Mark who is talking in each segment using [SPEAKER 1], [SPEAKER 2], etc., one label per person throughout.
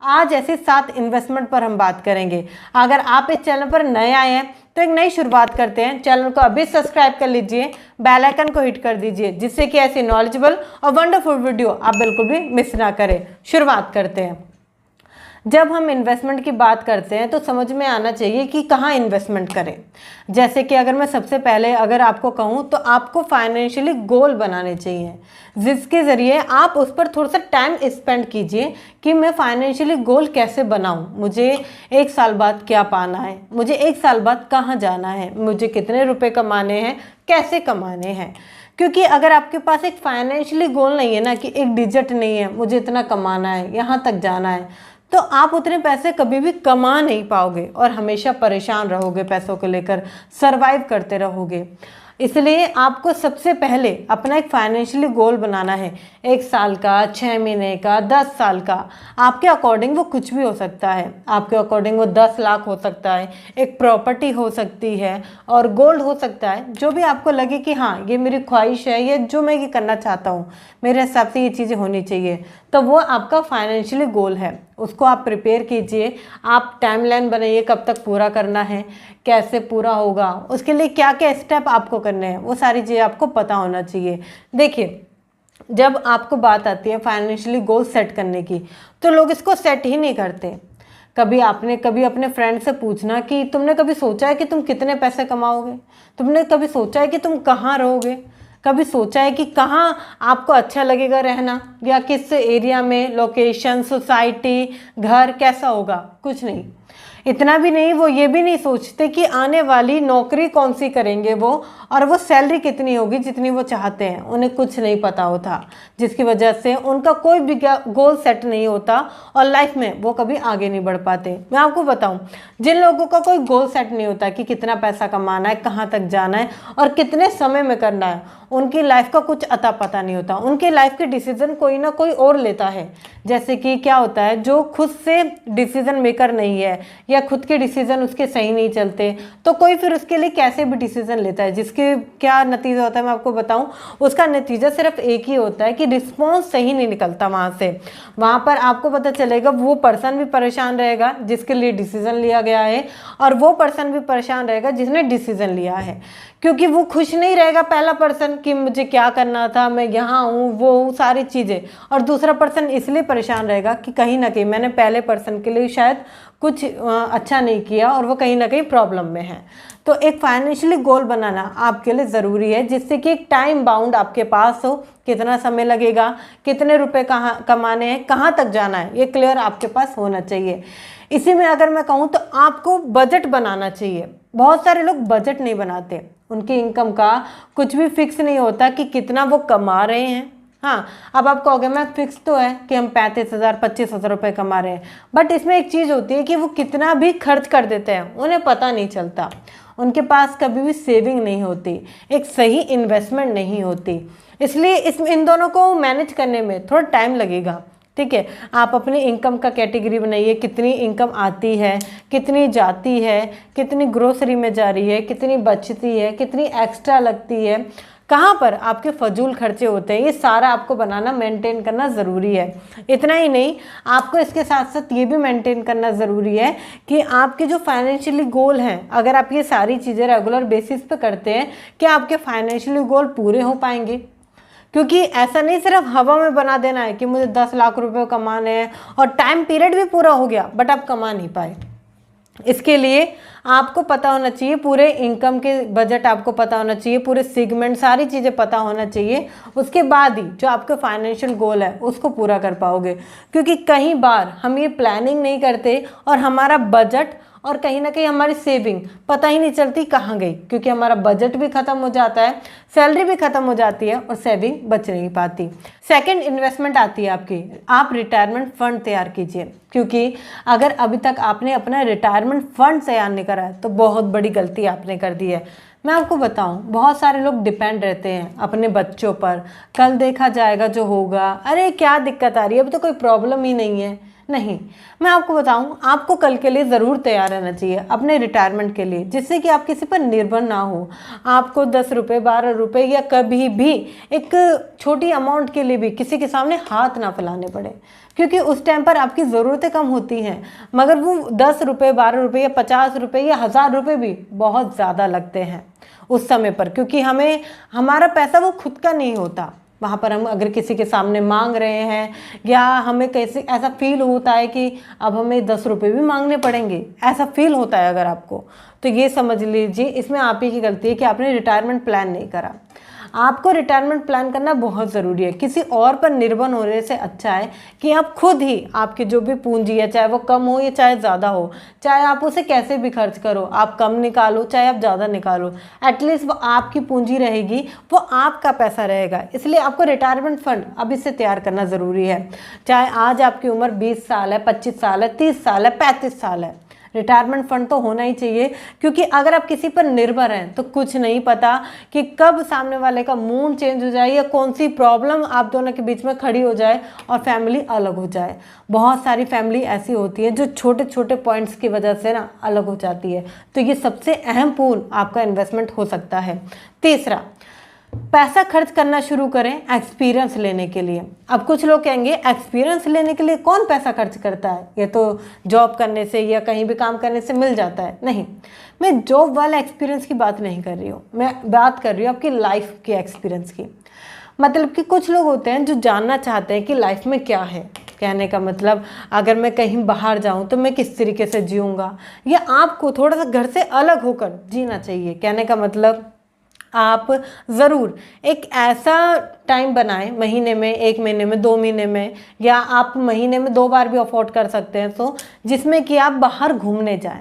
[SPEAKER 1] आज ऐसे 7 इन्वेस्टमेंट पर हम बात करेंगे। अगर आप इस चैनल पर नए आए हैं तो एक नई शुरुआत करते हैं। चैनल को अभी सब्सक्राइब कर लीजिए, बेल आइकन को हिट कर दीजिए, जिससे कि ऐसी नॉलेजेबल और वंडरफुल वीडियो आप बिल्कुल भी मिस ना करें। शुरुआत करते हैं। जब हम इन्वेस्टमेंट की बात करते हैं तो समझ में आना चाहिए कि कहाँ इन्वेस्टमेंट करें। जैसे कि अगर मैं सबसे पहले अगर आपको कहूँ तो आपको फाइनेंशियली गोल बनाने चाहिए, जिसके ज़रिए आप उस पर थोड़ा सा टाइम स्पेंड कीजिए कि मैं फाइनेंशियली गोल कैसे बनाऊँ, मुझे 1 साल बाद क्या पाना है, मुझे 1 साल बाद कहाँ जाना है, मुझे कितने रुपए कमाने हैं, कैसे कमाने हैं। क्योंकि अगर आपके पास एक फाइनेंशियली गोल नहीं है ना, कि एक डिजिट नहीं है मुझे इतना कमाना है, यहाँ तक जाना है, तो आप उतने पैसे कभी भी कमा नहीं पाओगे और हमेशा परेशान रहोगे, पैसों को लेकर सर्वाइव करते रहोगे। इसलिए आपको सबसे पहले अपना एक फाइनेंशियली गोल बनाना है। 1 साल का, 6 महीने का, 10 साल का, आपके अकॉर्डिंग वो कुछ भी हो सकता है। आपके अकॉर्डिंग वो 10 लाख हो सकता है, एक प्रॉपर्टी हो सकती है और गोल्ड हो सकता है। जो भी आपको लगे कि हाँ ये मेरी ख्वाहिश है, ये जो मैं ये करना चाहता हूँ, मेरे हिसाब से ये चीज़ें होनी चाहिए, तो वो आपका फाइनेंशियली गोल है। उसको आप प्रिपेयर कीजिए, आप टाइमलाइन बनाइए कब तक पूरा करना है, कैसे पूरा होगा, उसके लिए क्या क्या स्टेप आपको करने हैं, वो सारी चीज़ें आपको पता होना चाहिए। देखिए, जब आपको बात आती है फाइनेंशियली गोल सेट करने की, तो लोग इसको सेट ही नहीं करते। कभी अपने फ्रेंड से पूछना कि तुमने कभी सोचा है कि तुम कितने पैसे कमाओगे, तुमने कभी सोचा है कि तुम कहाँ रहोगे, कभी सोचा है कि कहाँ आपको अच्छा लगेगा रहना, या किस एरिया में, लोकेशन, सोसाइटी, घर कैसा होगा, कुछ नहीं। इतना भी नहीं, वो ये भी नहीं सोचते कि आने वाली नौकरी कौन सी करेंगे वो, और वो सैलरी कितनी होगी जितनी वो चाहते हैं, उन्हें कुछ नहीं पता होता, जिसकी वजह से उनका कोई भी गोल सेट नहीं होता और लाइफ में वो कभी आगे नहीं बढ़ पाते। मैं आपको बताऊं, जिन लोगों का कोई गोल सेट नहीं होता कि कितना पैसा कमाना है, कहाँ तक जाना है और कितने समय में करना है, उनकी लाइफ का कुछ अता पता नहीं होता। उनकी लाइफ के डिसीजन कोई ना कोई और लेता है। जैसे कि क्या होता है, जो खुद से डिसीजन मेकर नहीं है या खुद के डिसीजन उसके सही नहीं चलते, तो कोई फिर उसके लिए कैसे भी डिसीजन लेता है, जिसके क्या नतीजा होता है मैं आपको बताऊं। उसका नतीजा सिर्फ एक ही होता है कि रिस्पॉन्स सही नहीं निकलता वहाँ से। वहाँ पर आपको पता चलेगा वो पर्सन भी परेशान रहेगा जिसके लिए डिसीजन लिया गया है, और वो पर्सन भी परेशान रहेगा जिसने डिसीजन लिया है, क्योंकि वो खुश नहीं रहेगा पहला पर्सन कि मुझे क्या करना था, मैं यहाँ हूँ, वो हूँ, सारी चीज़ें। और दूसरा पर्सन इसलिए परेशान रहेगा कि कहीं ना कहीं मैंने पहले पर्सन के लिए शायद कुछ अच्छा नहीं किया और वो कहीं ना कहीं प्रॉब्लम में है। तो एक फाइनेंशियली गोल बनाना आपके लिए ज़रूरी है, जिससे कि एक टाइम बाउंड आपके पास हो, कितना समय लगेगा, कितने रुपए कहाँ कमाने हैं, कहाँ तक जाना है, ये क्लियर आपके पास होना चाहिए। इसी में अगर मैं कहूँ तो आपको बजट बनाना चाहिए। बहुत सारे लोग बजट नहीं बनाते, उनकी इनकम का कुछ भी फिक्स नहीं होता कि कितना वो कमा रहे हैं। हाँ, अब आप कहोगे मैं फिक्स तो है कि हम 35,000 25,000 रुपये कमा रहे हैं, बट इसमें एक चीज़ होती है कि वो कितना भी खर्च कर देते हैं, उन्हें पता नहीं चलता। उनके पास कभी भी सेविंग नहीं होती, एक सही इन्वेस्टमेंट नहीं होती। इसलिए इन दोनों को मैनेज करने में थोड़ा टाइम लगेगा। ठीक है, आप अपनी इनकम का कैटेगरी बनाइए, कितनी इनकम आती है, कितनी जाती है, कितनी ग्रोसरी में जा रही है, कितनी बचती है, कितनी एक्स्ट्रा लगती है, कहाँ पर आपके फजूल खर्चे होते हैं, ये सारा आपको बनाना, मेंटेन करना ज़रूरी है। इतना ही नहीं, आपको इसके साथ साथ ये भी मेंटेन करना ज़रूरी है कि आपके जो फाइनेंशियली गोल हैं, अगर आप ये सारी चीज़ें रेगुलर बेसिस पे करते हैं, क्या आपके फाइनेंशियली गोल पूरे हो पाएंगे। क्योंकि ऐसा नहीं सिर्फ हवा में बना देना है कि मुझे 10 लाख रुपए कमाने हैं और टाइम पीरियड भी पूरा हो गया बट आप कमा नहीं पाए। इसके लिए आपको पता होना चाहिए, पूरे इनकम के बजट आपको पता होना चाहिए, पूरे सेगमेंट, सारी चीज़ें पता होना चाहिए। उसके बाद ही जो आपका फाइनेंशियल गोल है उसको पूरा कर पाओगे। क्योंकि कई बार हम ये प्लानिंग नहीं करते और हमारा बजट और कहीं ना कहीं हमारी सेविंग पता ही नहीं चलती कहाँ गई, क्योंकि हमारा बजट भी ख़त्म हो जाता है, सैलरी भी ख़त्म हो जाती है और सेविंग बच नहीं पाती। सेकंड इन्वेस्टमेंट आती है आपकी, आप रिटायरमेंट फंड तैयार कीजिए। क्योंकि अगर अभी तक आपने अपना रिटायरमेंट फंड तैयार नहीं करा है तो बहुत बड़ी गलती आपने कर दी है। मैं आपको बताऊं, बहुत सारे लोग डिपेंड रहते हैं अपने बच्चों पर, कल देखा जाएगा जो होगा, अरे क्या दिक्कत आ रही है, अभी तो कोई प्रॉब्लम ही नहीं है। नहीं, मैं आपको बताऊं, आपको कल के लिए ज़रूर तैयार रहना चाहिए अपने रिटायरमेंट के लिए, जिससे कि आप किसी पर निर्भर ना हो। आपको 10 रुपये 12 रुपये या कभी भी एक छोटी अमाउंट के लिए भी किसी के सामने हाथ ना फैलाने पड़े, क्योंकि उस टाइम पर आपकी ज़रूरतें कम होती हैं, मगर वो 10 रुपये 12 रुपये या 50 रुपये या 1000 रुपये भी बहुत ज़्यादा लगते हैं उस समय पर, क्योंकि हमें हमारा पैसा वो खुद का नहीं होता। वहाँ पर हम अगर किसी के सामने मांग रहे हैं या हमें कैसे ऐसा फील होता है कि अब हमें 10 रुपये भी मांगने पड़ेंगे, ऐसा फील होता है अगर आपको, तो ये समझ लीजिए इसमें आप ही की गलती है कि आपने रिटायरमेंट प्लान नहीं करा। आपको रिटायरमेंट प्लान करना बहुत ज़रूरी है। किसी और पर निर्भर होने से अच्छा है कि आप खुद ही आपकी जो भी पूंजी है, चाहे वो कम हो या चाहे ज़्यादा हो, चाहे आप उसे कैसे भी खर्च करो, आप कम निकालो चाहे आप ज़्यादा निकालो, एटलीस्ट वो आपकी पूंजी रहेगी, वो आपका पैसा रहेगा। इसलिए आपको रिटायरमेंट फंड अभी से तैयार करना ज़रूरी है। चाहे आज आपकी उम्र 20 साल है, 25 साल है, 30 साल है, 35 साल है, रिटायरमेंट फंड तो होना ही चाहिए। क्योंकि अगर आप किसी पर निर्भर हैं तो कुछ नहीं पता कि कब सामने वाले का मूड चेंज हो जाए या कौन सी प्रॉब्लम आप दोनों के बीच में खड़ी हो जाए और फैमिली अलग हो जाए। बहुत सारी फैमिली ऐसी होती है जो छोटे छोटे पॉइंट्स की वजह से ना अलग हो जाती है। तो ये सबसे अहम पूल आपका इन्वेस्टमेंट हो सकता है। तीसरा, पैसा खर्च करना शुरू करें एक्सपीरियंस लेने के लिए। अब कुछ लोग कहेंगे एक्सपीरियंस लेने के लिए कौन पैसा खर्च करता है, ये तो जॉब करने से या कहीं भी काम करने से मिल जाता है। नहीं, मैं जॉब वाला एक्सपीरियंस की बात नहीं कर रही हूँ, मैं बात कर रही हूँ आपकी लाइफ के एक्सपीरियंस की। मतलब कि कुछ लोग होते हैं जो जानना चाहते हैं कि लाइफ में क्या है। कहने का मतलब, अगर मैं कहीं बाहर जाऊं तो मैं किस तरीके से जीऊँगा, या आपको थोड़ा सा घर से अलग होकर जीना चाहिए। कहने का मतलब, आप ज़रूर एक ऐसा टाइम बनाएं, महीने में, 1 महीने में, 2 महीने में, या आप महीने में 2 बार भी अफोर्ड कर सकते हैं, तो जिसमें कि आप बाहर घूमने जाएं।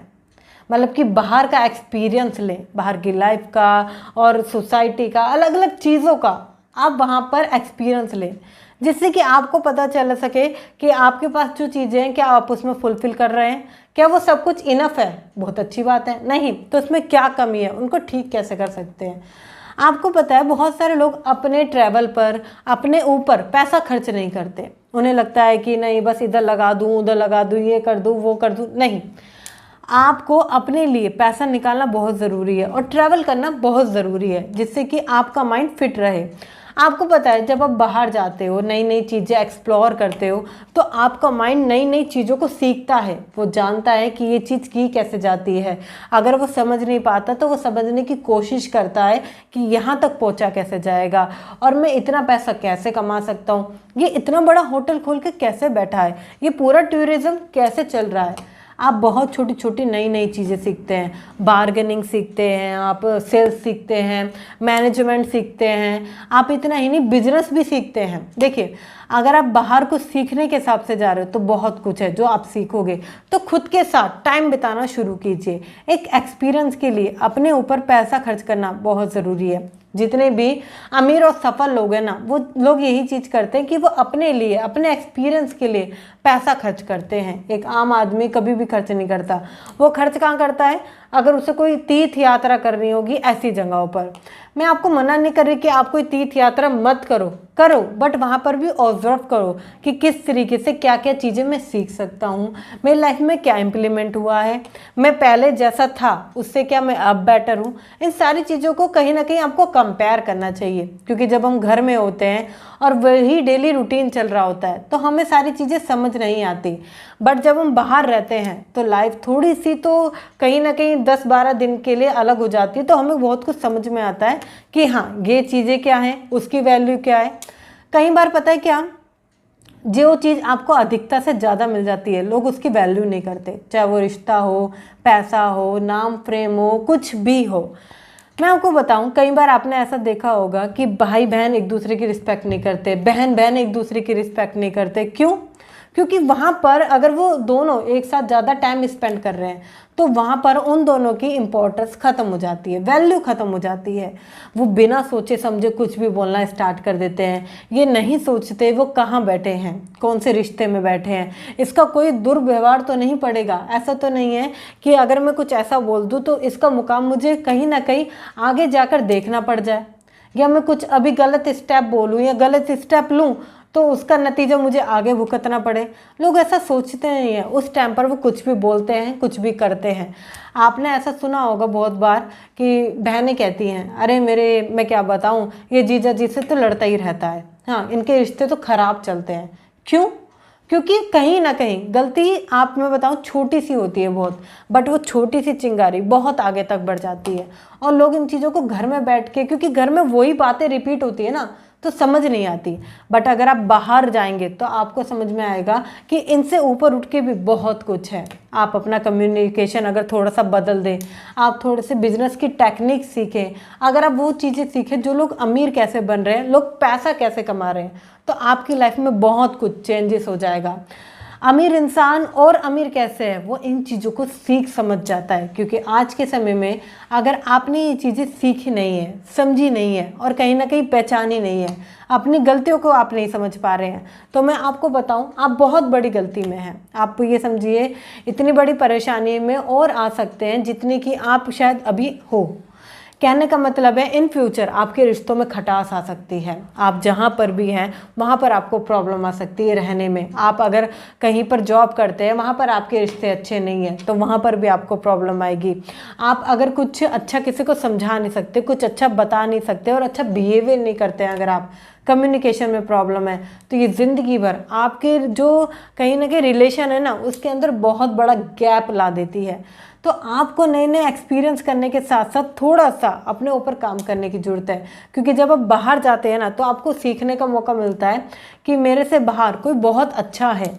[SPEAKER 1] मतलब कि बाहर का एक्सपीरियंस लें, बाहर की लाइफ का और सोसाइटी का, अलग अलग चीज़ों का आप वहाँ पर एक्सपीरियंस लें, जिससे कि आपको पता चल सके कि आपके पास जो चीज़ें हैं क्या आप उसमें फुलफ़िल कर रहे हैं, क्या वो सब कुछ इनफ है, बहुत अच्छी बात है, नहीं तो उसमें क्या कमी है, उनको ठीक कैसे कर सकते हैं। आपको पता है बहुत सारे लोग अपने ट्रैवल पर, अपने ऊपर पैसा खर्च नहीं करते। उन्हें लगता है कि नहीं बस इधर लगा दूँ, उधर लगा दूँ, ये कर दूँ, वो कर दूँ। नहीं, आपको अपने लिए पैसा निकालना बहुत ज़रूरी है और ट्रैवल करना बहुत ज़रूरी है, जिससे कि आपका माइंड फिट रहे। आपको पता है जब आप बाहर जाते हो, नई नई चीज़ें एक्सप्लोर करते हो, तो आपका माइंड नई नई चीज़ों को सीखता है। वो जानता है कि ये चीज़ की कैसे जाती है। अगर वो समझ नहीं पाता तो वो समझने की कोशिश करता है कि यहाँ तक पहुँचा कैसे जाएगा और मैं इतना पैसा कैसे कमा सकता हूँ, ये इतना बड़ा होटल खोल के कैसे बैठा है, ये पूरा टूरिज़्म कैसे चल रहा है। आप बहुत छोटी छोटी नई नई चीज़ें सीखते हैं, बार्गेनिंग सीखते हैं, आप सेल्स सीखते हैं, मैनेजमेंट सीखते हैं, आप इतना ही नहीं बिजनेस भी सीखते हैं। देखिए, अगर आप बाहर कुछ सीखने के हिसाब से जा रहे हो तो बहुत कुछ है जो आप सीखोगे। तो खुद के साथ टाइम बिताना शुरू कीजिए। एक एक्सपीरियंस के लिए अपने ऊपर पैसा खर्च करना बहुत ज़रूरी है। जितने भी अमीर और सफल लोग हैं ना, वो लोग यही चीज़ करते हैं कि वो अपने लिए, अपने एक्सपीरियंस के लिए पैसा खर्च करते हैं। एक आम आदमी कभी भी खर्च नहीं करता। वो खर्च कहाँ करता है, अगर उसे कोई तीर्थ यात्रा करनी होगी ऐसी जगहों पर। मैं आपको मना नहीं कर रही कि आप कोई तीर्थ यात्रा मत करो, बट वहाँ पर भी ऑब्जर्व करो कि किस तरीके से क्या क्या चीज़ें मैं सीख सकता हूँ, मेरी लाइफ में क्या इम्प्लीमेंट हुआ है, मैं पहले जैसा था उससे क्या मैं अब बेटर हूँ। इन सारी चीज़ों को कहीं ना कहीं आपको कंपेयर करना चाहिए, क्योंकि जब हम घर में होते हैं और वही डेली रूटीन चल रहा होता है तो हमें सारी चीज़ें समझ नहीं आती। बट जब हम बाहर रहते हैं तो लाइफ थोड़ी सी तो कहीं ना कहीं 10-12 दिन के लिए अलग हो जाती है, तो हमें बहुत कुछ समझ में आता है कि हाँ ये चीज़ें क्या हैं, उसकी वैल्यू क्या है। कई बार पता है क्या, जो चीज़ आपको अधिकता से ज़्यादा मिल जाती है लोग उसकी वैल्यू नहीं करते, चाहे वो रिश्ता हो, पैसा हो, नाम फ्रेम हो, कुछ भी हो। मैं आपको बताऊं, कई बार आपने ऐसा देखा होगा कि भाई बहन एक दूसरे की रिस्पेक्ट नहीं करते, बहन बहन एक दूसरे की रिस्पेक्ट नहीं करते। क्यों? क्योंकि वहाँ पर अगर वो दोनों एक साथ ज़्यादा टाइम स्पेंड कर रहे हैं तो वहाँ पर उन दोनों की इम्पोर्टेंस ख़त्म हो जाती है, वैल्यू ख़त्म हो जाती है। वो बिना सोचे समझे कुछ भी बोलना स्टार्ट कर देते हैं। ये नहीं सोचते वो कहाँ बैठे हैं, कौन से रिश्ते में बैठे हैं, इसका कोई दुर्व्यवहार तो नहीं पड़ेगा। ऐसा तो नहीं है कि अगर मैं कुछ ऐसा बोल दूँ तो इसका मुकाम मुझे कहीं ना कहीं आगे जाकर देखना पड़ जाए, या मैं कुछ अभी गलत स्टेप बोलूँ या गलत स्टेप लूँ तो उसका नतीजा मुझे आगे भुगतना पड़े। लोग ऐसा सोचते नहीं है, उस टाइम पर वो कुछ भी बोलते हैं, कुछ भी करते हैं। आपने ऐसा सुना होगा बहुत बार कि बहनें कहती हैं, अरे मेरे, मैं क्या बताऊं, ये जीजा जी से तो लड़ता ही रहता है, हाँ इनके रिश्ते तो खराब चलते हैं। क्यों? क्योंकि कहीं ना कहीं गलती, आप मैं बताऊं, छोटी सी होती है बहुत, बट वो छोटी सी चिंगारी बहुत आगे तक बढ़ जाती है। और लोग इन चीज़ों को घर में बैठ के, क्योंकि घर में वही बातें रिपीट होती है ना, तो समझ नहीं आती। बट अगर आप बाहर जाएंगे तो आपको समझ में आएगा कि इनसे ऊपर उठ के भी बहुत कुछ है। आप अपना कम्युनिकेशन अगर थोड़ा सा बदल दें, आप थोड़े से बिजनेस की टेक्निक सीखें, अगर आप वो चीज़ें सीखें जो लोग अमीर कैसे बन रहे हैं, लोग पैसा कैसे कमा रहे हैं, तो आपकी लाइफ में बहुत कुछ चेंजेस हो जाएगा। अमीर इंसान और अमीर कैसे है, वो इन चीज़ों को सीख समझ जाता है। क्योंकि आज के समय में अगर आपने ये चीज़ें सीखी नहीं है, समझी नहीं है और कहीं ना कहीं पहचानी नहीं है, अपनी गलतियों को आप नहीं समझ पा रहे हैं, तो मैं आपको बताऊं, आप बहुत बड़ी गलती में हैं। आप ये समझिए, इतनी बड़ी परेशानी में और आ सकते हैं जितनी कि आप शायद अभी हो। कहने का मतलब है, इन फ्यूचर आपके रिश्तों में खटास आ सकती है। आप जहाँ पर भी हैं वहाँ पर आपको प्रॉब्लम आ सकती है रहने में। आप अगर कहीं पर जॉब करते हैं, वहाँ पर आपके रिश्ते अच्छे नहीं हैं, तो वहाँ पर भी आपको प्रॉब्लम आएगी। आप अगर कुछ अच्छा किसी को समझा नहीं सकते, कुछ अच्छा बता नहीं सकते और अच्छा बिहेवियर नहीं करते हैं, अगर आप कम्युनिकेशन में प्रॉब्लम है, तो ये ज़िंदगी भर आपके जो कहीं ना कहीं रिलेशन है ना, उसके अंदर बहुत बड़ा गैप ला देती है। तो आपको नए नए एक्सपीरियंस करने के साथ साथ थोड़ा सा अपने ऊपर काम करने की ज़रूरत है। क्योंकि जब आप बाहर जाते हैं ना, तो आपको सीखने का मौका मिलता है कि मेरे से बाहर कोई बहुत अच्छा है,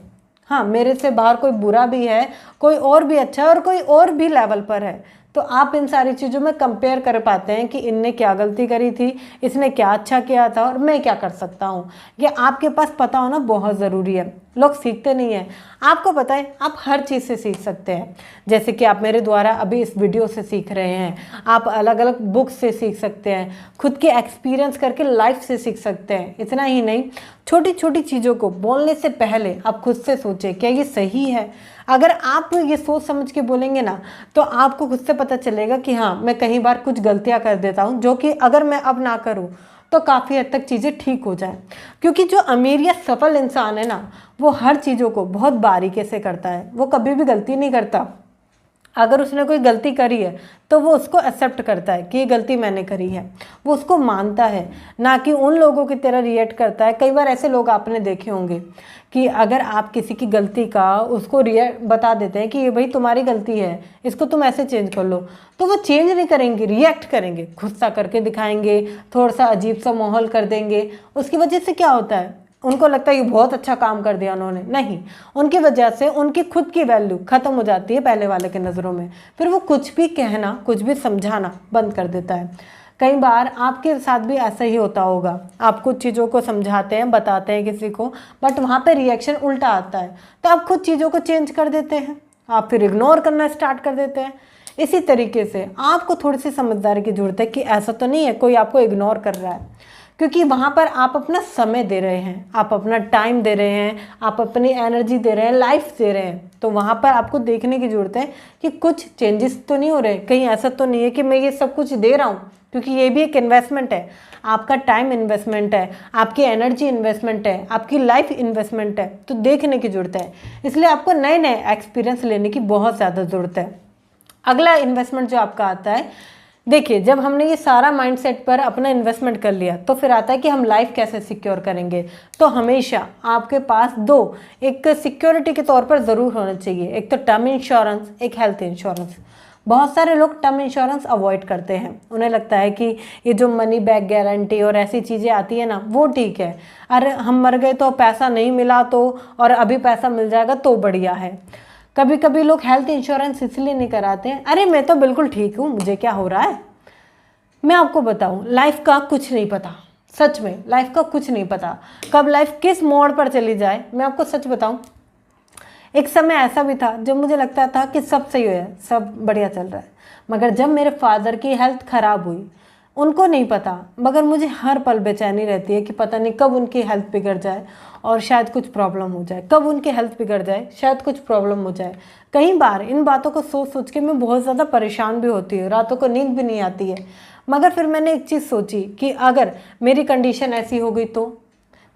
[SPEAKER 1] हाँ मेरे से बाहर कोई बुरा भी है, कोई और भी अच्छा है और कोई और भी लेवल पर है। तो आप इन सारी चीज़ों में कंपेयर कर पाते हैं कि इनने क्या गलती करी थी, इसने क्या अच्छा किया था और मैं क्या कर सकता हूँ। ये आपके पास पता होना बहुत ज़रूरी है। लोग सीखते नहीं हैं। आपको पता है, आप हर चीज़ से सीख सकते हैं। जैसे कि आप मेरे द्वारा अभी इस वीडियो से सीख रहे हैं, आप अलग अलग बुक्स से सीख सकते हैं, खुद के एक्सपीरियंस करके लाइफ से सीख सकते हैं। इतना ही नहीं, छोटी छोटी चीज़ों को बोलने से पहले आप खुद से सोचें, क्या ये सही है। अगर आप ये सोच समझ के बोलेंगे ना, तो आपको खुद से पता चलेगा कि हाँ, मैं कई बार कुछ गलतियां कर देता हूँ, जो कि अगर मैं अब ना करूँ तो काफ़ी हद तक चीज़ें ठीक हो जाएं। क्योंकि जो अमीर या सफल इंसान है ना, वो हर चीज़ों को बहुत बारीकी से करता है। वो कभी भी गलती नहीं करता। अगर उसने कोई गलती करी है तो वो उसको एक्सेप्ट करता है कि ये गलती मैंने करी है, वो उसको मानता है, ना कि उन लोगों की तरह रिएक्ट करता है। कई बार ऐसे लोग आपने देखे होंगे कि अगर आप किसी की गलती का उसको रिएक्ट बता देते हैं कि ये भाई तुम्हारी गलती है, इसको तुम ऐसे चेंज कर लो, तो वो चेंज नहीं करेंगे, रिएक्ट करेंगे, गुस्सा करके दिखाएंगे, थोड़ा सा अजीब सा माहौल कर देंगे। उसकी वजह से क्या होता है, उनको लगता है ये बहुत अच्छा काम कर दिया उन्होंने, नहीं, उनकी वजह से उनकी खुद की वैल्यू खत्म हो जाती है पहले वाले के नज़रों में। फिर वो कुछ भी कहना, कुछ भी समझाना बंद कर देता है। कई बार आपके साथ भी ऐसा ही होता होगा। आप कुछ चीज़ों को समझाते हैं, बताते हैं किसी को, बट वहाँ पे रिएक्शन उल्टा आता है, तो आप खुद चीज़ों को चेंज कर देते हैं, आप फिर इग्नोर करना स्टार्ट कर देते हैं। इसी तरीके से आपको थोड़ी सी समझदारी की ज़रूरत है कि ऐसा तो नहीं है कोई आपको इग्नोर कर रहा है, क्योंकि वहाँ पर आप अपना समय दे रहे हैं, आप अपना टाइम दे रहे हैं, आप अपनी एनर्जी दे रहे हैं, लाइफ दे रहे हैं। तो वहाँ पर आपको देखने की ज़रूरत है कि कुछ चेंजेस तो नहीं हो रहे, कहीं ऐसा तो नहीं है कि मैं ये सब कुछ दे रहा हूँ, क्योंकि ये भी एक इन्वेस्टमेंट है। आपका टाइम इन्वेस्टमेंट है, आपकी एनर्जी इन्वेस्टमेंट है, आपकी लाइफ इन्वेस्टमेंट है। तो देखने की ज़रूरत है, इसलिए आपको नए नए एक्सपीरियंस लेने की बहुत ज़्यादा ज़रूरत है। अगला इन्वेस्टमेंट जो आपका आता है, देखिए जब हमने ये सारा माइंडसेट पर अपना इन्वेस्टमेंट कर लिया, तो फिर आता है कि हम लाइफ कैसे सिक्योर करेंगे। तो हमेशा आपके पास दो एक सिक्योरिटी के तौर पर ज़रूर होना चाहिए, एक तो टर्म इंश्योरेंस, एक हेल्थ इंश्योरेंस। बहुत सारे लोग टर्म इंश्योरेंस अवॉइड करते हैं, उन्हें लगता है कि ये जो मनी बैक गारंटी और ऐसी चीज़ें आती है ना, वो ठीक है, अरे हम मर गए तो पैसा नहीं मिला तो, और अभी पैसा मिल जाएगा तो बढ़िया है। कभी कभी लोग हेल्थ इंश्योरेंस इसलिए नहीं कराते हैं, अरे मैं तो बिल्कुल ठीक हूँ, मुझे क्या हो रहा है। मैं आपको बताऊँ, लाइफ का कुछ नहीं पता, सच में लाइफ का कुछ नहीं पता, कब लाइफ किस मोड़ पर चली जाए। मैं आपको सच बताऊँ, एक समय ऐसा भी था जब मुझे लगता था कि सब सही है, सब बढ़िया चल रहा है, मगर जब मेरे फादर की हेल्थ ख़राब हुई, उनको नहीं पता, मगर मुझे हर पल बेचैनी रहती है कि पता नहीं कब उनकी हेल्थ बिगड़ जाए और शायद कुछ प्रॉब्लम हो जाए, कब उनकी हेल्थ बिगड़ जाए, शायद कुछ प्रॉब्लम हो जाए। कई बार इन बातों को सोच सोच के मैं बहुत ज़्यादा परेशान भी होती हूँ, रातों को नींद भी नहीं आती है। मगर फिर मैंने एक चीज़ सोची कि अगर मेरी कंडीशन ऐसी हो गई तो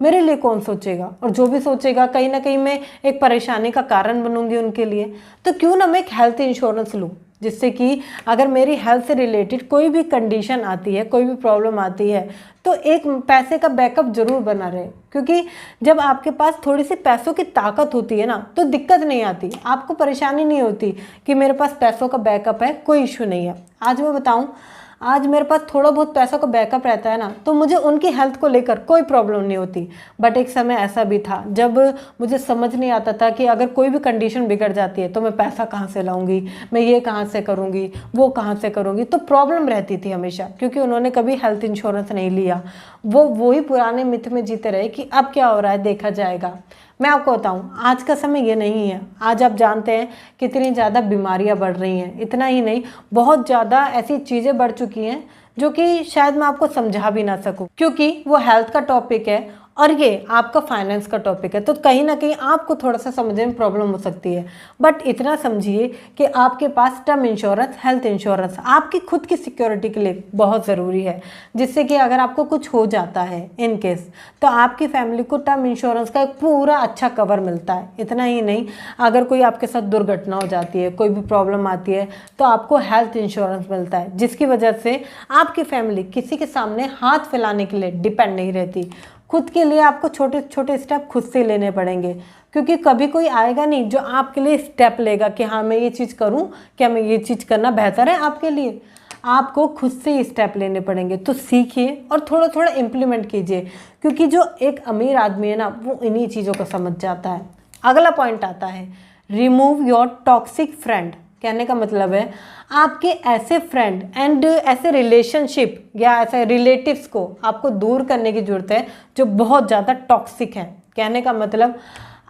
[SPEAKER 1] मेरे लिए कौन सोचेगा, और जो भी सोचेगा कहीं ना कहीं मैं एक परेशानी का कारण बनूंगी उनके लिए। तो क्यों ना मैं एक हेल्थ इंश्योरेंस लूँ, जिससे कि अगर मेरी हेल्थ से रिलेटेड कोई भी कंडीशन आती है, कोई भी प्रॉब्लम आती है, तो एक पैसे का बैकअप जरूर बना रहे। क्योंकि जब आपके पास थोड़ी सी पैसों की ताकत होती है ना, तो दिक्कत नहीं आती, आपको परेशानी नहीं होती कि मेरे पास पैसों का बैकअप है, कोई इशू नहीं है। आज मैं बताऊं, आज मेरे पास थोड़ा बहुत पैसों का बैकअप रहता है ना, तो मुझे उनकी हेल्थ को लेकर कोई प्रॉब्लम नहीं होती। बट एक समय ऐसा भी था जब मुझे समझ नहीं आता था कि अगर कोई भी कंडीशन बिगड़ जाती है तो मैं पैसा कहाँ से लाऊंगी, मैं ये कहाँ से करूँगी, वो कहाँ से करूँगी, तो प्रॉब्लम रहती थी हमेशा। क्योंकि उन्होंने कभी हेल्थ इंश्योरेंस नहीं लिया, वो वही पुराने मिथ में जीते रहे कि अब क्या हो रहा है देखा जाएगा। मैं आपको बताऊं, आज का समय ये नहीं है। आज आप जानते हैं कितनी ज़्यादा बीमारियां बढ़ रही हैं। इतना ही नहीं, बहुत ज़्यादा ऐसी चीज़ें बढ़ चुकी हैं जो कि शायद मैं आपको समझा भी ना सकूं, क्योंकि वो हेल्थ का टॉपिक है और ये आपका फाइनेंस का टॉपिक है। तो कहीं ना कहीं आपको थोड़ा सा समझने में प्रॉब्लम हो सकती है। बट इतना समझिए कि आपके पास टर्म इंश्योरेंस, हेल्थ इंश्योरेंस आपकी खुद की सिक्योरिटी के लिए बहुत ज़रूरी है, जिससे कि अगर आपको कुछ हो जाता है इन केस, तो आपकी फैमिली को टर्म इंश्योरेंस का एक पूरा अच्छा कवर मिलता है। इतना ही नहीं, अगर कोई आपके साथ दुर्घटना हो जाती है, कोई भी प्रॉब्लम आती है, तो आपको हेल्थ इंश्योरेंस मिलता है, जिसकी वजह से आपकी फैमिली किसी के सामने हाथ फैलाने के लिए डिपेंड नहीं रहती। खुद के लिए आपको छोटे छोटे स्टेप खुद से लेने पड़ेंगे, क्योंकि कभी कोई आएगा नहीं जो आपके लिए स्टेप लेगा कि हाँ मैं ये चीज़ करूँ, क्या मैं ये चीज़ करना बेहतर है आपके लिए। आपको खुद से ही स्टेप लेने पड़ेंगे। तो सीखिए और थोड़ा थोड़ा इम्प्लीमेंट कीजिए, क्योंकि जो एक अमीर आदमी है ना, वो इन्हीं चीज़ों को समझ जाता है। अगला पॉइंट आता है, रिमूव योर टॉक्सिक फ्रेंड। कहने का मतलब है आपके ऐसे फ्रेंड एंड ऐसे रिलेशनशिप या ऐसे रिलेटिव्स को आपको दूर करने की जरूरत है जो बहुत ज़्यादा टॉक्सिक हैं। कहने का मतलब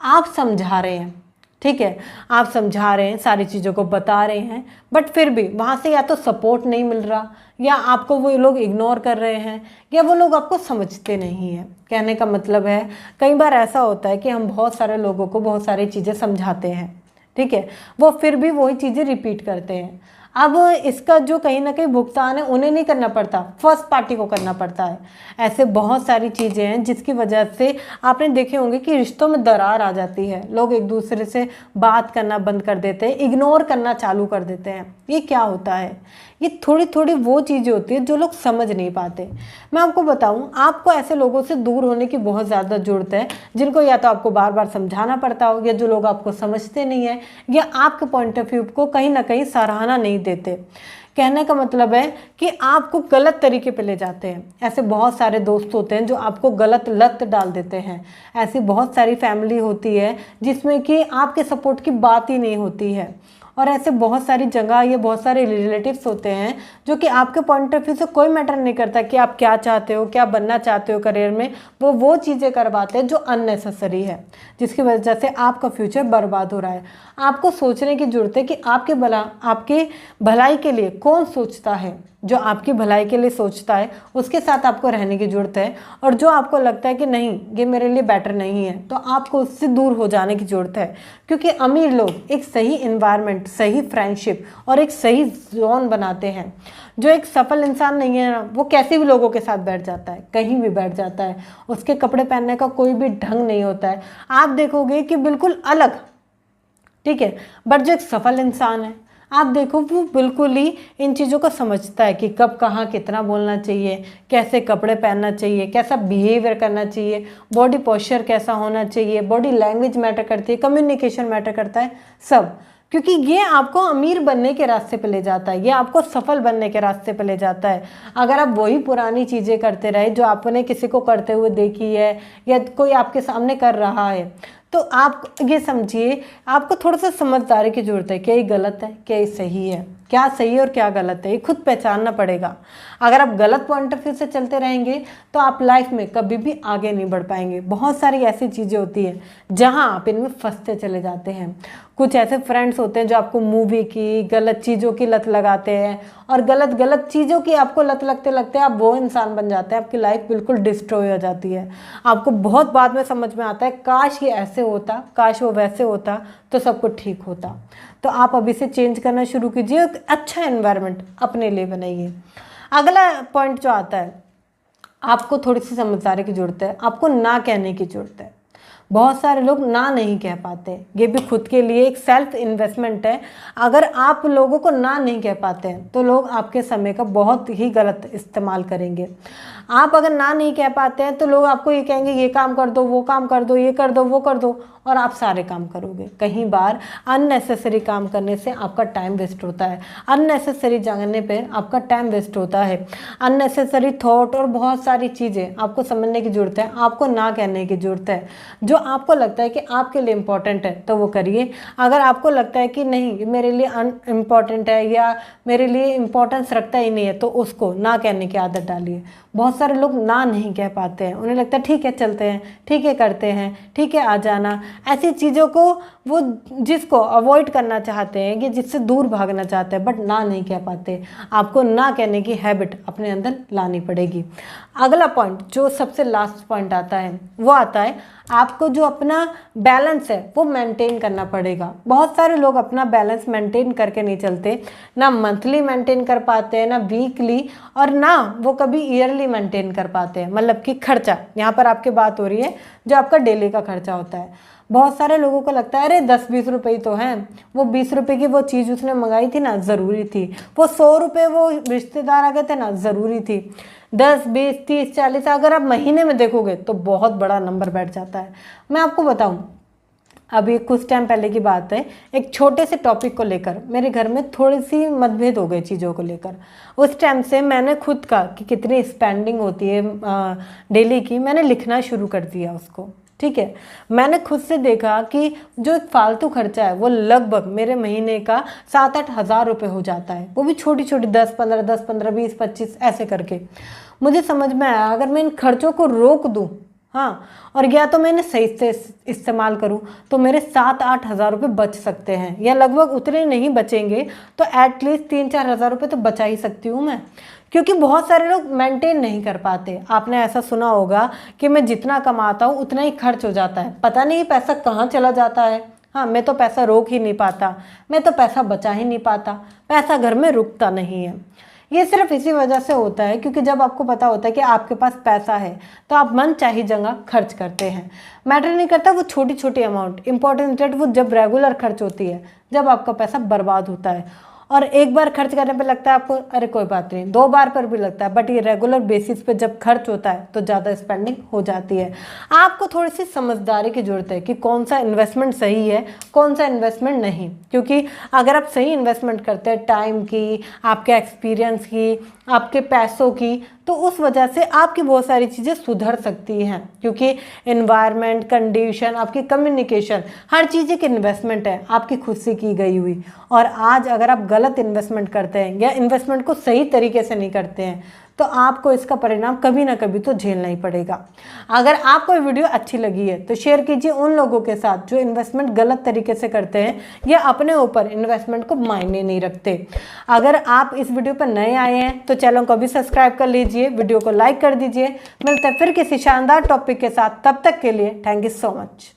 [SPEAKER 1] आप समझा रहे हैं, ठीक है, आप समझा रहे हैं, सारी चीज़ों को बता रहे हैं, बट फिर भी वहाँ से या तो सपोर्ट नहीं मिल रहा, या आपको वो लोग इग्नोर कर रहे हैं, या वो लोग आपको समझते नहीं हैं। कहने का मतलब है कई बार ऐसा होता है कि हम बहुत सारे लोगों को बहुत सारी चीज़ें समझाते हैं, ठीक है, वो फिर भी वही चीज़ें रिपीट करते हैं। अब इसका जो कहीं ना कहीं भुगतान है उन्हें नहीं करना पड़ता, फर्स्ट पार्टी को करना पड़ता है। ऐसे बहुत सारी चीज़ें हैं जिसकी वजह से आपने देखे होंगे कि रिश्तों में दरार आ जाती है, लोग एक दूसरे से बात करना बंद कर देते हैं, इग्नोर करना चालू कर देते हैं। ये क्या होता है? ये थोड़ी थोड़ी वो चीज़ें होती है जो लोग समझ नहीं पाते। मैं आपको बताऊं, आपको ऐसे लोगों से दूर होने की बहुत ज़्यादा ज़रूरत है जिनको या तो आपको बार बार समझाना पड़ता हो, या जो लोग आपको समझते नहीं है, या आपके पॉइंट ऑफ व्यू को कहीं ना कहीं सराहना नहीं देते। कहने का मतलब है कि आपको गलत तरीके पे ले जाते हैं। ऐसे बहुत सारे दोस्त होते हैं जो आपको गलत लत डाल देते हैं। ऐसी बहुत सारी फैमिली होती है जिसमें कि आपके सपोर्ट की बात ही नहीं होती है। और ऐसे बहुत सारी जगह, ये बहुत सारे रिलेटिव्स होते हैं जो कि आपके पॉइंट ऑफ व्यू से कोई मैटर नहीं करता कि आप क्या चाहते हो, क्या बनना चाहते हो करियर में, वो चीज़ें करवाते हैं जो अननेसेसरी है, जिसकी वजह से आपका फ्यूचर बर्बाद हो रहा है। आपको सोचने की जरूरत है कि आपके भलाई के लिए कौन सोचता है। जो आपकी भलाई के लिए सोचता है उसके साथ आपको रहने की जरूरत है, और जो आपको लगता है कि नहीं ये मेरे लिए बेटर नहीं है, तो आपको उससे दूर हो जाने की जरूरत है। क्योंकि अमीर लोग एक सही इन्वायरमेंट, सही फ्रेंडशिप और एक सही जोन बनाते हैं। जो एक सफल इंसान नहीं है ना, वो कैसे भी लोगों के साथ बैठ जाता है, कहीं भी बैठ जाता है, उसके कपड़े पहनने का कोई भी ढंग नहीं होता है, आप देखोगे कि बिल्कुल अलग, ठीक है। बट जो एक सफल इंसान है, आप देखो वो बिल्कुल ही इन चीज़ों को समझता है कि कब कहाँ कितना बोलना चाहिए, कैसे कपड़े पहनना चाहिए, कैसा बिहेवियर करना चाहिए, बॉडी पोस्चर कैसा होना चाहिए, बॉडी लैंग्वेज मैटर करती है, कम्युनिकेशन मैटर करता है, सब। क्योंकि ये आपको अमीर बनने के रास्ते पे ले जाता है, ये आपको सफल बनने के रास्ते पे ले जाता है। अगर आप वही पुरानी चीज़ें करते रहे जो आपने किसी को करते हुए देखी है, या कोई आपके सामने कर रहा है, तो आप ये समझिए आपको थोड़ा सा समझदारी की जरूरत है। क्या ये गलत है, क्या ये सही है, क्या सही है और क्या गलत है, ये खुद पहचानना पड़ेगा। अगर आप गलत पॉइंट ऑफ व्यू से चलते रहेंगे तो आप लाइफ में कभी भी आगे नहीं बढ़ पाएंगे। बहुत सारी ऐसी चीज़ें होती हैं जहां आप इनमें फंसते चले जाते हैं। कुछ ऐसे फ्रेंड्स होते हैं जो आपको मूवी की, गलत चीज़ों की लत लगाते हैं, और गलत गलत चीज़ों की आपको लत लगते लगते आप वो इंसान बन जाते हैं, आपकी लाइफ बिल्कुल डिस्ट्रॉय हो जाती है। आपको बहुत बाद में समझ में आता है काश ये ऐसे होता, काश वो वैसे होता तो सब कुछ ठीक होता। तो आप अभी से चेंज करना शुरू कीजिए, एक अच्छा एनवायरनमेंट अपने लिए बनाइए। अगला पॉइंट जो आता है, आपको थोड़ी सी समझदारी की ज़रूरत है, आपको ना कहने की ज़रूरत है। बहुत सारे लोग ना नहीं कह पाते, ये भी खुद के लिए एक सेल्फ इन्वेस्टमेंट है। अगर आप लोगों को ना नहीं कह पाते हैं तो लोग आपके समय का बहुत ही गलत इस्तेमाल करेंगे। आप अगर ना नहीं कह पाते हैं तो लोग आपको ये कहेंगे ये काम कर दो, वो काम कर दो, ये कर दो, वो कर दो, और आप सारे काम करोगे। कई बार अननेसेसरी काम करने से आपका टाइम वेस्ट होता है, अननेसेसरी जानने पे आपका टाइम वेस्ट होता है, अननेसेसरी थॉट और बहुत सारी चीज़ें आपको समझने की ज़रूरत है, आपको ना कहने की ज़रूरत है। जो आपको लगता है कि आपके लिए इम्पॉर्टेंट है तो वो करिए। अगर आपको लगता है कि नहीं मेरे लिए अनइम्पॉर्टेंट है या मेरे लिए इम्पोर्टेंस रखता ही नहीं है तो उसको ना कहने की आदत डालिए। बहुत सारे लोग ना नहीं कह पाते हैं, उन्हें लगता है ठीक है चलते हैं, ठीक है करते हैं, ठीक है आ जाना। ऐसी चीज़ों को वो जिसको अवॉइड करना चाहते हैं कि जिससे दूर भागना चाहते हैं, बट ना नहीं कह पाते। आपको ना कहने की हैबिट अपने अंदर लानी पड़ेगी। अगला पॉइंट जो सबसे लास्ट पॉइंट आता है वो आता है आपको जो अपना बैलेंस है वो मेंटेन करना पड़ेगा। बहुत सारे लोग अपना बैलेंस मेंटेन करके नहीं चलते, ना मंथली मेंटेन कर पाते हैं, ना वीकली, और ना वो कभी ईयरली मेंटेन कर पाते हैं। मतलब कि खर्चा, यहाँ पर आपकी बात हो रही है जो आपका डेली का खर्चा होता है। बहुत सारे लोगों को लगता है अरे 10-20 रुपये ही तो हैं, वो 20 रुपये की वो चीज़ उसने मंगाई थी ना ज़रूरी थी, वो 100 रुपये वो रिश्तेदार आ गए थे ना ज़रूरी थी। 10, 20, 30, 40 अगर आप महीने में देखोगे तो बहुत बड़ा नंबर बैठ जाता है। मैं आपको बताऊं, अभी कुछ टाइम पहले की बात है, एक छोटे से टॉपिक को लेकर मेरे घर में थोड़ी सी मतभेद हो गई चीज़ों को लेकर। उस टाइम से मैंने खुद का कि कितनी स्पेंडिंग होती है डेली की, मैंने लिखना शुरू कर दिया उसको। ठीक है, मैंने खुद से देखा कि जो एक फालतू खर्चा है वो लगभग मेरे महीने का 7-8 हज़ार रुपये हो जाता है, वो भी छोटी छोटी 10-15, 10-15, 20-25 ऐसे करके। मुझे समझ में आया अगर मैं इन खर्चों को रोक दूँ, हाँ, और या तो मैंने सही से इस्तेमाल करूँ तो मेरे 7-8 हज़ार रुपये बच सकते हैं, या लगभग उतने नहीं बचेंगे तो एटलीस्ट 3-4 हज़ार रुपये तो बचा ही सकती हूँ मैं। क्योंकि बहुत सारे लोग मेंटेन नहीं कर पाते। आपने ऐसा सुना होगा कि मैं जितना कमाता हूँ उतना ही खर्च हो जाता है, पता नहीं पैसा कहाँ चला जाता है। हाँ, मैं तो पैसा रोक ही नहीं पाता, मैं तो पैसा बचा ही नहीं पाता, पैसा घर में रुकता नहीं है। ये सिर्फ इसी वजह से होता है क्योंकि जब आपको पता होता है कि आपके पास पैसा है तो आप मन चाही जगह खर्च करते हैं। मैटर नहीं करता वो छोटी छोटी अमाउंट, इंपॉर्टेंट वो जब रेगुलर खर्च होती है, जब आपका पैसा बर्बाद होता है। और एक बार खर्च करने पे लगता है आपको अरे कोई बात नहीं, 2 बार पर भी लगता है, बट ये रेगुलर बेसिस पे जब खर्च होता है तो ज़्यादा स्पेंडिंग हो जाती है। आपको थोड़ी सी समझदारी की ज़रूरत है कि कौन सा इन्वेस्टमेंट सही है, कौन सा इन्वेस्टमेंट नहीं। क्योंकि अगर आप सही इन्वेस्टमेंट करते हैं, टाइम की, आपके एक्सपीरियंस की, आपके पैसों की, तो उस वजह से आपकी बहुत सारी चीज़ें सुधर सकती हैं। क्योंकि एनवायरनमेंट, कंडीशन, आपकी कम्युनिकेशन, हर चीज़ एक इन्वेस्टमेंट है आपकी खुद से की गई हुई। और आज अगर आप गलत इन्वेस्टमेंट करते हैं या इन्वेस्टमेंट को सही तरीके से नहीं करते हैं तो आपको इसका परिणाम कभी ना कभी तो झेलना ही पड़ेगा। अगर आपको ये वीडियो अच्छी लगी है तो शेयर कीजिए उन लोगों के साथ जो इन्वेस्टमेंट गलत तरीके से करते हैं या अपने ऊपर इन्वेस्टमेंट को मायने नहीं रखते। अगर आप इस वीडियो पर नए आए हैं तो चैनल को भी सब्सक्राइब कर लीजिए, वीडियो को लाइक कर दीजिए। मिलते हैं फिर किसी शानदार टॉपिक के साथ, तब तक के लिए थैंक यू सो मच।